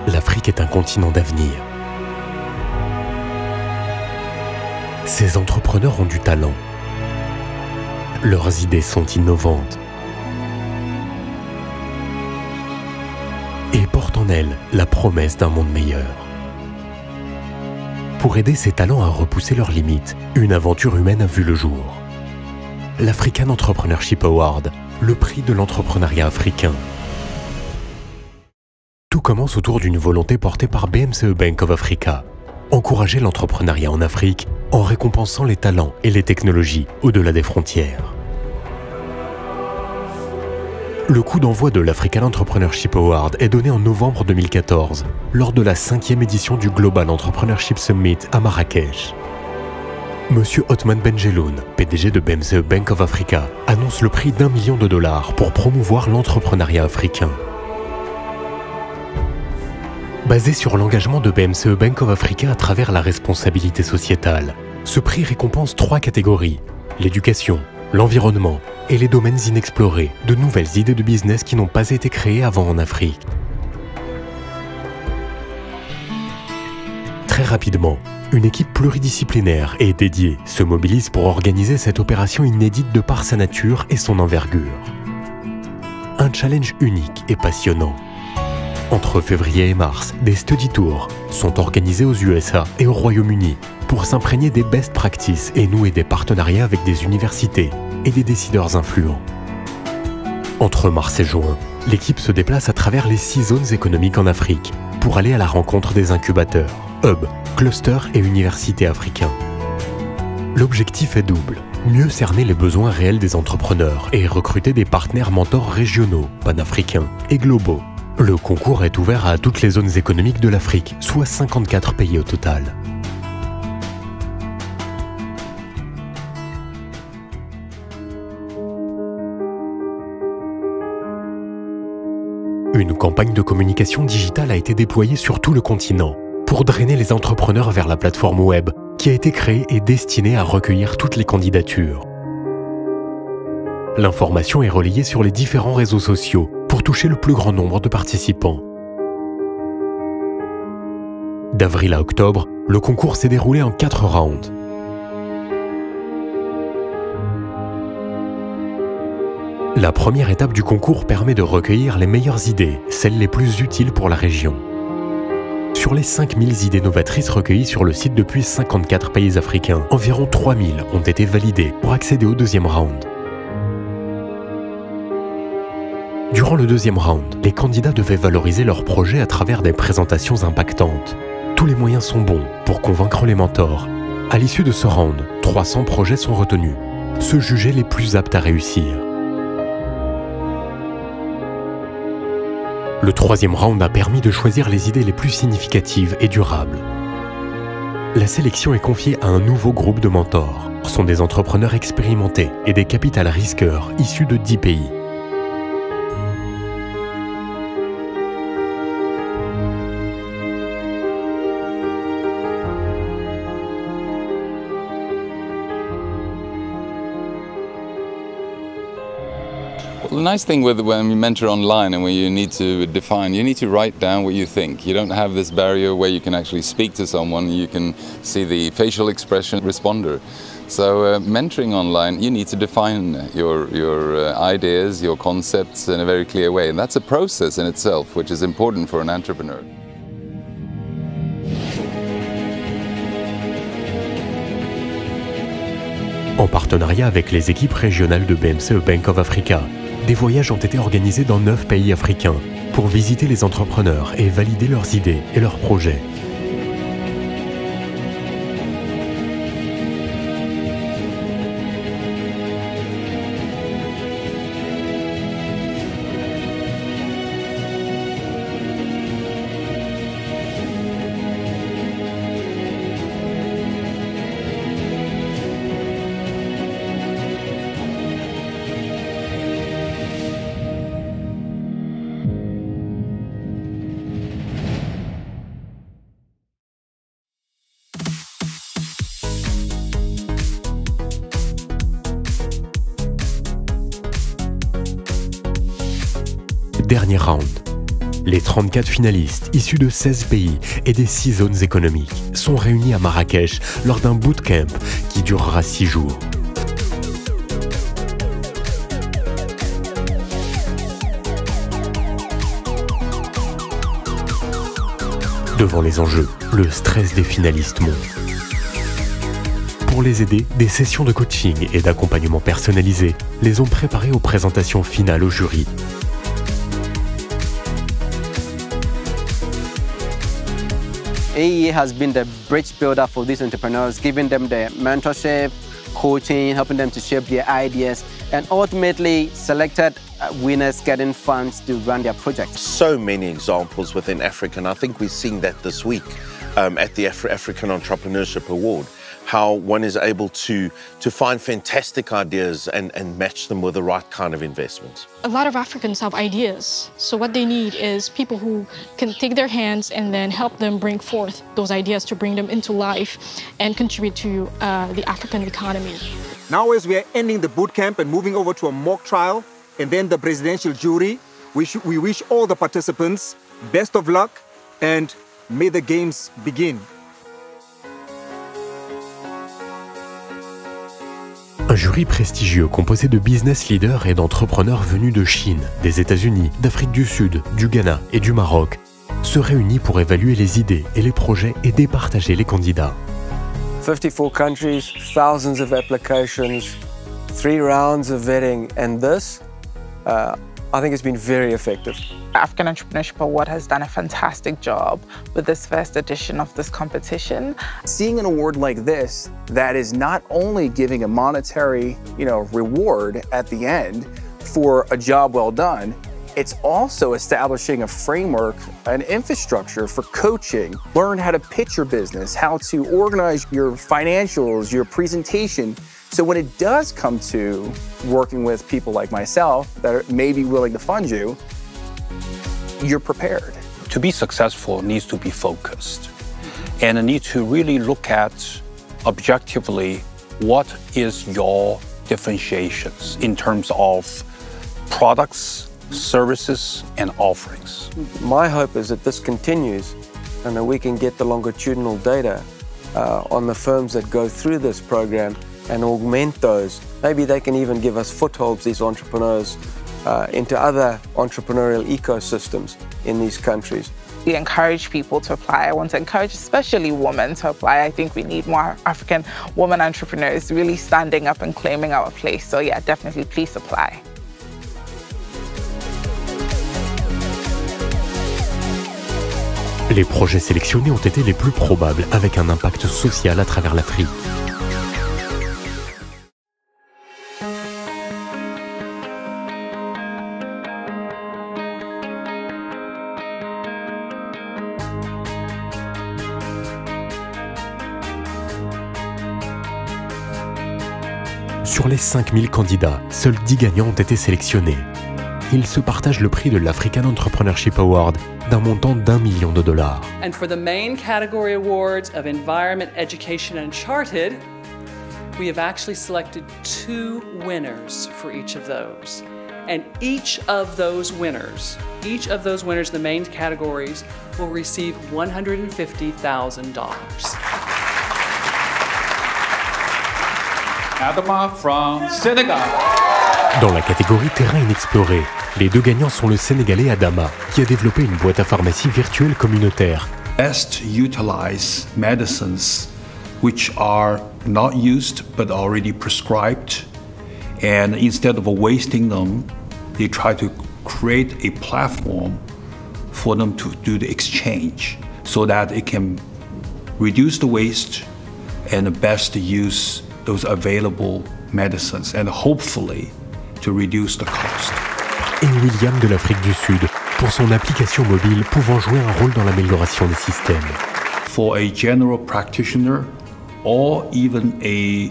l'Afrique est un continent d'avenir. Ces entrepreneurs ont du talent. Leurs idées sont innovantes et portent en elles la promesse d'un monde meilleur. Pour aider ces talents à repousser leurs limites, une aventure humaine a vu le jour. L'African Entrepreneurship Award, le prix de l'entrepreneuriat africain. Tout commence autour d'une volonté portée par BMCE Bank of Africa. Encourager l'entrepreneuriat en Afrique en récompensant les talents et les technologies au-delà des frontières. Le coup d'envoi de l'African Entrepreneurship Award est donné en novembre 2014, lors de la 5e édition du Global Entrepreneurship Summit à Marrakech. Monsieur Othman Benjeloun, PDG de BMCE Bank of Africa, annonce le prix d'1 million de dollars pour promouvoir l'entrepreneuriat africain. Basé sur l'engagement de BMCE Bank of Africa à travers la responsabilité sociétale, ce prix récompense 3 catégories: l'éducation, l'environnement et les domaines inexplorés, de nouvelles idées de business qui n'ont pas été créées avant en Afrique. Très rapidement, une équipe pluridisciplinaire et dédiée se mobilise pour organiser cette opération inédite de par sa nature et son envergure. Un challenge unique et passionnant. Entre février et mars, des study tours sont organisés aux USA et au Royaume-Uni pour s'imprégner des best practices et nouer des partenariats avec des universités et des décideurs influents. Entre mars et juin, l'équipe se déplace à travers les 6 zones économiques en Afrique pour aller à la rencontre des incubateurs, hubs, clusters et universités africains. L'objectif est double: mieux cerner les besoins réels des entrepreneurs et recruter des partenaires mentors régionaux, panafricains et globaux. Le concours est ouvert à toutes les zones économiques de l'Afrique, soit 54 pays au total. Une campagne de communication digitale a été déployée sur tout le continent pour drainer les entrepreneurs vers la plateforme web qui a été créée et destinée à recueillir toutes les candidatures. L'information est relayée sur les différents réseaux sociaux pour toucher le plus grand nombre de participants. D'avril à octobre, le concours s'est déroulé en 4 rounds. La première étape du concours permet de recueillir les meilleures idées, celles les plus utiles pour la région. Sur les 5000 idées novatrices recueillies sur le site depuis 54 pays africains, environ 3000 ont été validées pour accéder au deuxième round. Durant le deuxième round, les candidats devaient valoriser leur projet à travers des présentations impactantes. Tous les moyens sont bons pour convaincre les mentors. À l'issue de ce round, 300 projets sont retenus, ceux jugés les plus aptes à réussir. Le troisième round a permis de choisir les idées les plus significatives et durables. La sélection est confiée à un nouveau groupe de mentors. Ce sont des entrepreneurs expérimentés et des capital risqueurs issus de 10 pays. Well, the nice thing with when you mentor online and when you need to write down what you think. You don't have this barrier where you can actually speak to someone, you can see the facial expression responder. So mentoring online, you need to define your ideas, your concepts in a very clear way, and that's a process in itself, which is important for an entrepreneur. En partenariat avec les équipes régionales de BMCE Bank of Africa, des voyages ont été organisés dans 9 pays africains pour visiter les entrepreneurs et valider leurs idées et leurs projets. Dernier round. Les 34 finalistes, issus de 16 pays et des 6 zones économiques, sont réunis à Marrakech lors d'un bootcamp qui durera 6 jours. Devant les enjeux, le stress des finalistes monte. Pour les aider, des sessions de coaching et d'accompagnement personnalisé les ont préparés aux présentations finales au jury. AEA has been the bridge builder for these entrepreneurs, giving them the mentorship, coaching, helping them to shape their ideas, and ultimately selected winners getting funds to run their projects. So many examples within Africa, and I think we're seeing that this week at the African Entrepreneurship Award, how one is able to find fantastic ideas and match them with the right kind of investment. A lot of Africans have ideas, so what they need is people who can take their hands and then help them bring forth those ideas to bring them into life and contribute to the African economy. Now as we are ending the boot camp and moving over to a mock trial and then the presidential jury, we wish all the participants best of luck and may the games begin. Un jury prestigieux composé de business leaders et d'entrepreneurs venus de Chine, des États-Unis, d'Afrique du Sud, du Ghana et du Maroc se réunit pour évaluer les idées et les projets et départager les candidats. 54 countries, thousands of applications, 3 rounds of vetting, and this, I think it's been very effective. African Entrepreneurship Award has done a fantastic job with this first edition of this competition. Seeing an award like this that is not only giving a monetary, reward at the end for a job well done, it's also establishing a framework, an infrastructure for coaching. Learn how to pitch your business, how to organize your financials, your presentation. So when it does come to working with people like myself that may be willing to fund you, you're prepared. To be successful needs to be focused and need to really look at objectively what is your differentiations in terms of products, services, and offerings. My hope is that this continues and that we can get the longitudinal data on the firms that go through this program and augment those. Maybe they can even give us footholds, these entrepreneurs, into other entrepreneurial ecosystems in these countries. We encourage people to apply. I want to encourage especially women to apply. I think we need more African women entrepreneurs really standing up and claiming our place. So yeah, definitely please apply. Les projets sélectionnés ont été les plus probables avec un impact social à travers l'Afrique. Sur les 5000 candidats, seuls 10 gagnants ont été sélectionnés. Ils se partagent le prix de l'African Entrepreneurship Award d'un montant d'1 million de dollars. And for the main category awards of Environment, Education and Charted, we have actually selected 2 winners for each of those. And each of those winners, the main categories, will receive $150,000. Adama from Senegal. Dans la catégorie terrain inexploré, les 2 gagnants sont le Sénégalais Adama, qui a développé une boîte à pharmacie virtuelle communautaire. Best utilize medicines which are not used but already prescribed, and instead of wasting them, they try to create a platform for them to do the exchange so that it can reduce the waste and best use those available medicines and hopefully to reduce the cost. Et William de l'Afrique du Sud, pour son application mobile pouvant jouer un rôle dans l'amélioration des systèmes. For a general practitioner or even a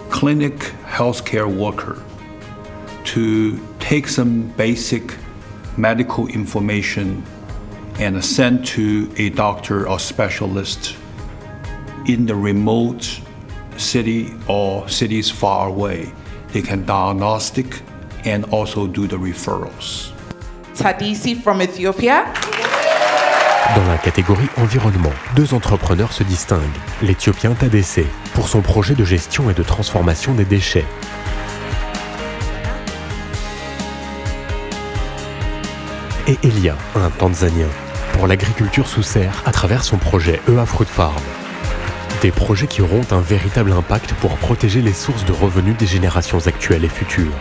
clinic healthcare worker to take some basic medical information and send to a doctor or specialist in the remote city or cities far away, they can diagnostic and also do the referrals. Tadisi from Ethiopia. Dans la catégorie environnement, 2 entrepreneurs se distinguent. L'Éthiopien Tadesse, pour son projet de gestion et de transformation des déchets. Et Elia, un Tanzanien, pour l'agriculture sous serre à travers son projet EA Fruit Farm. Des projets qui auront un véritable impact pour protéger les sources de revenus des générations actuelles et futures.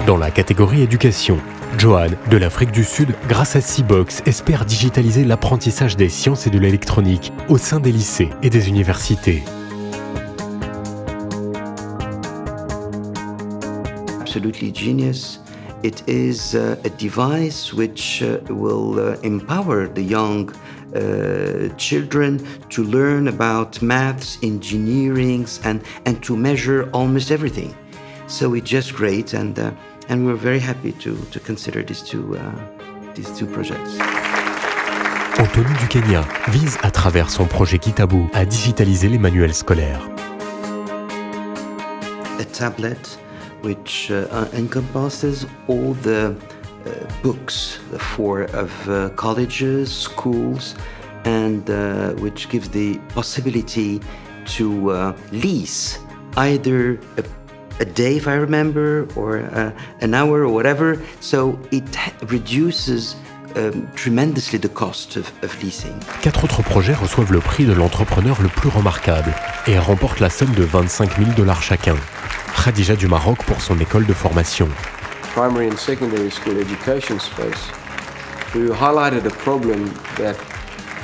Dans la catégorie éducation, Johan, de l'Afrique du Sud, grâce à Seabox, espère digitaliser l'apprentissage des sciences et de l'électronique au sein des lycées et des universités. Absolutely genius. It is a device which will empower the young children to learn about maths, engineering, and to measure almost everything. So it's just great, and we're very happy to consider these two projects. Anthony du Kenya vise à travers son projet Kitabu à digitaliser les manuels scolaires. A tablet which encompasses all the books of colleges, schools, and which gives the possibility to lease either a day, if I remember, or an hour or whatever. So it reduces tremendously the cost of leasing. 4 autres projets reçoivent le prix de l'entrepreneur le plus remarquable et remportent la somme de $25 000 chacun. Khadija du Maroc pour son école de formation. Primary and secondary school education space, who highlighted a problem that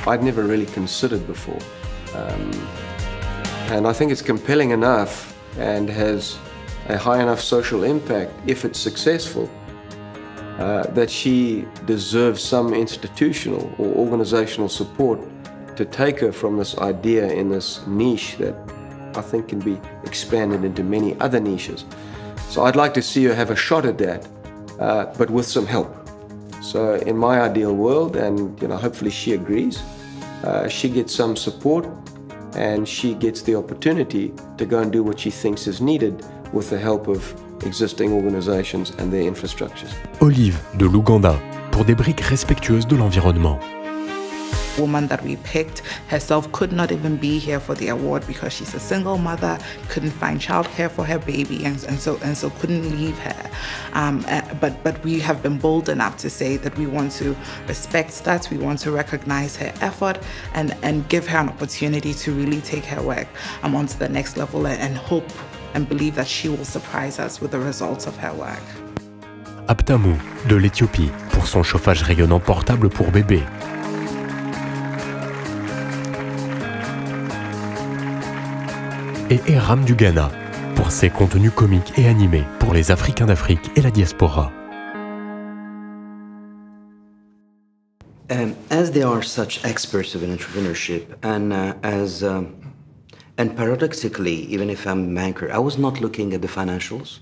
I'd never really considered before. And I think it's compelling enough and has a high enough social impact, if it's successful, that she deserves some institutional or organizational support to take her from this idea in this niche that I think can be expanded into many other niches. So I'd like to see her have a shot at that, but with some help. So in my ideal world, and hopefully she agrees, she gets some support and she gets the opportunity to go and do what she thinks is needed with the help of existing organizations and their infrastructures. Olive de l'Ouganda pour des briques respectueuses de l'environnement. The woman that we picked herself could not even be here for the award because she's a single mother, couldn't find childcare for her baby, and so couldn't leave her. But we have been bold enough to say that we want to respect that, we want to recognize her effort, and give her an opportunity to really take her work onto the next level, and hope and believe that she will surprise us with the results of her work. Abtamu de l'Éthiopie pour son chauffage rayonnant portable pour bébés. Et Eram du Ghana pour ses contenus comiques et animés pour les Africains d'Afrique et la diaspora. As they are such experts of entrepreneurship, and paradoxically, even if I'm a banker, I was not looking at the financials.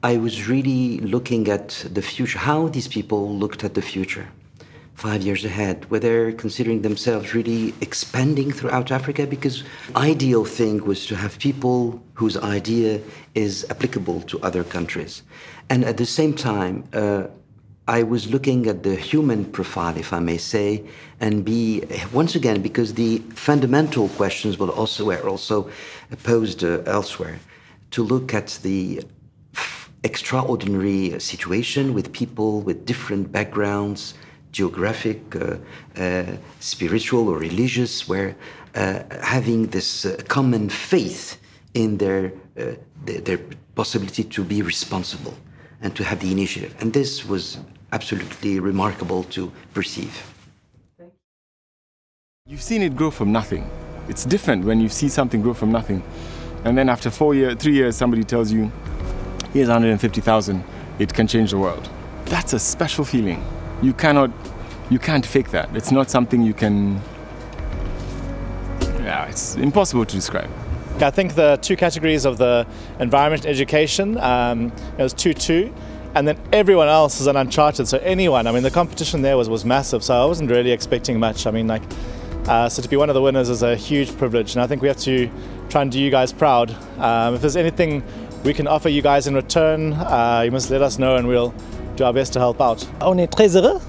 I was really looking at the future, how these people looked at the future 5 years ahead, whether considering themselves really expanding throughout Africa, because ideal thing was to have people whose idea is applicable to other countries. And at the same time, I was looking at the human profile, if I may say, and once again, because the fundamental questions were also posed elsewhere, to look at the extraordinary situation with people with different backgrounds, geographic, spiritual or religious, where having this common faith in their possibility to be responsible and to have the initiative. And this was absolutely remarkable to perceive. You've seen it grow from nothing. It's different when you see something grow from nothing. And then after 3 years, somebody tells you, here's 150,000, it can change the world. That's a special feeling. You can't fake that. It's not something you can, it's impossible to describe. I think the 2 categories of the environment and education, it was 2-2. And then everyone else is an uncharted, so anyone. I mean, the competition there was massive, so I wasn't really expecting much. I mean, so to be one of the winners is a huge privilege, and I think we have to try and do you guys proud. If there's anything we can offer you guys in return, you must let us know and we'll do our best to help out. On est très heureux,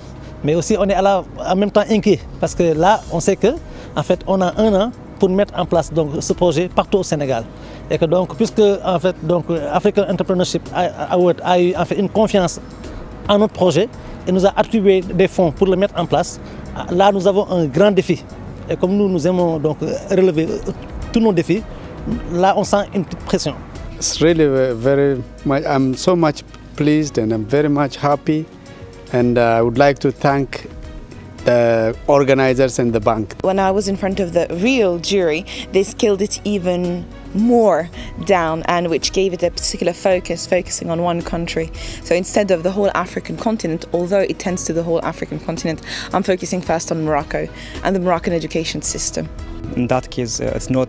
mais aussi on est en même temps inquiet parce que là, on sait que en fait, on a 1 an pour mettre en place donc ce projet partout au Sénégal. Et que donc, puisque en fait, donc African Entrepreneurship Award a eu en fait une confiance en notre projet et nous a attribué des fonds pour le mettre en place, là nous avons un grand défi. Et comme nous aimons donc relever tous nos défis, là on sent une petite pression. It's really very much, I'm so much pleased and I'm very much happy, and I would like to thank the organizers and the bank. When I was in front of the real jury, they scaled it even more down, and which gave it a particular focusing on one country. So instead of the whole African continent, although it tends to the whole African continent, I'm focusing first on Morocco and the Moroccan education system. In that case, it's not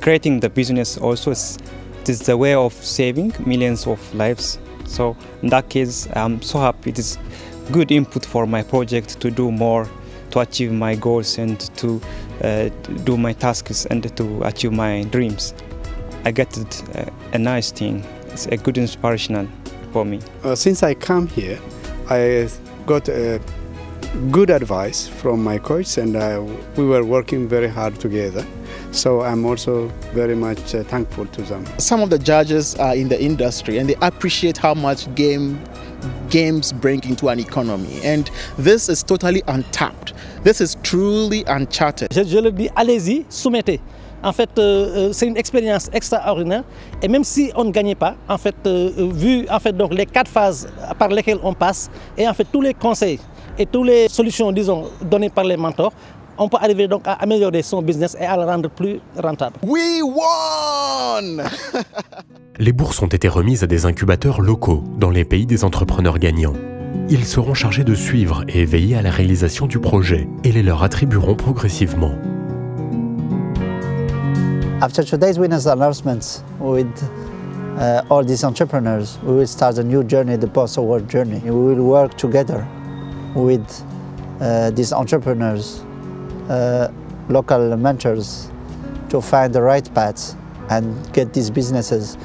creating the business also, it is the way of saving millions of lives. So in that case, I'm so happy. It is good input for my project to do more, to achieve my goals and to do my tasks and to achieve my dreams. I get it, a nice thing. It's a good inspiration for me. Since I come here, I got good advice from my coach, and we were working very hard together. So I'm also very much thankful to them. Some of the judges are in the industry and they appreciate how much games bring into an economy, and this is totally untapped. This is truly uncharted. Je le dis, allez-y, soumettez. En fait, c'est une expérience extraordinaire, et même si on ne gagnait pas, en fait, vu en fait donc les 4 phases par lesquelles on passe, et en fait tous les conseils et toutes les solutions, disons, données par les mentors, on peut arriver donc à améliorer son business et à le rendre plus rentable. We won! Les bourses ont été remises à des incubateurs locaux dans les pays des entrepreneurs gagnants. Ils seront chargés de suivre et veiller à la réalisation du projet et les leur attribueront progressivement. After today's winners announcements with all these entrepreneurs, we will start a new journey, the Boss Award journey. We will work together with these entrepreneurs, local mentors, to find the right path and get these businesses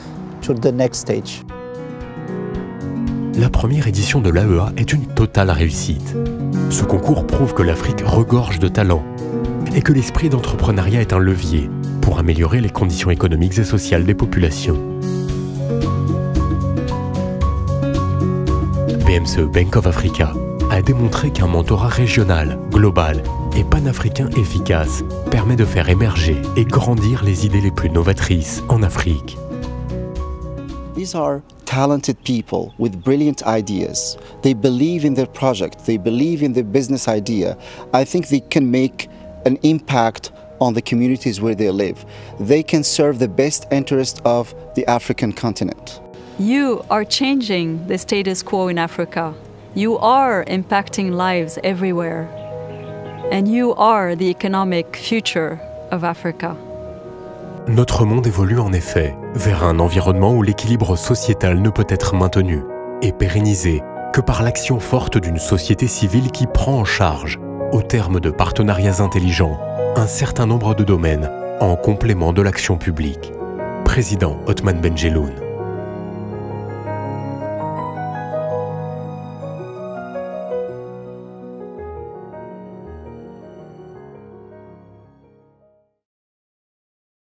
to the next stage. La première édition de l'AEA est une totale réussite. Ce concours prouve que l'Afrique regorge de talents et que l'esprit d'entrepreneuriat est un levier pour améliorer les conditions économiques et sociales des populations. BMCE Bank of Africa a démontré qu'un mentorat régional, global et panafricain efficace permet de faire émerger et grandir les idées les plus novatrices en Afrique. These are talented people with brilliant ideas. They believe in their project, they believe in their business idea. I think they can make an impact on the communities where they live. They can serve the best interest of the African continent. You are changing the status quo in Africa. You are impacting lives everywhere. And you are the economic future of Africa. Notre monde évolue en effet vers un environnement où l'équilibre sociétal ne peut être maintenu et pérennisé que par l'action forte d'une société civile qui prend en charge, au terme de partenariats intelligents, un certain nombre de domaines en complément de l'action publique. Président Othman Benjelloun.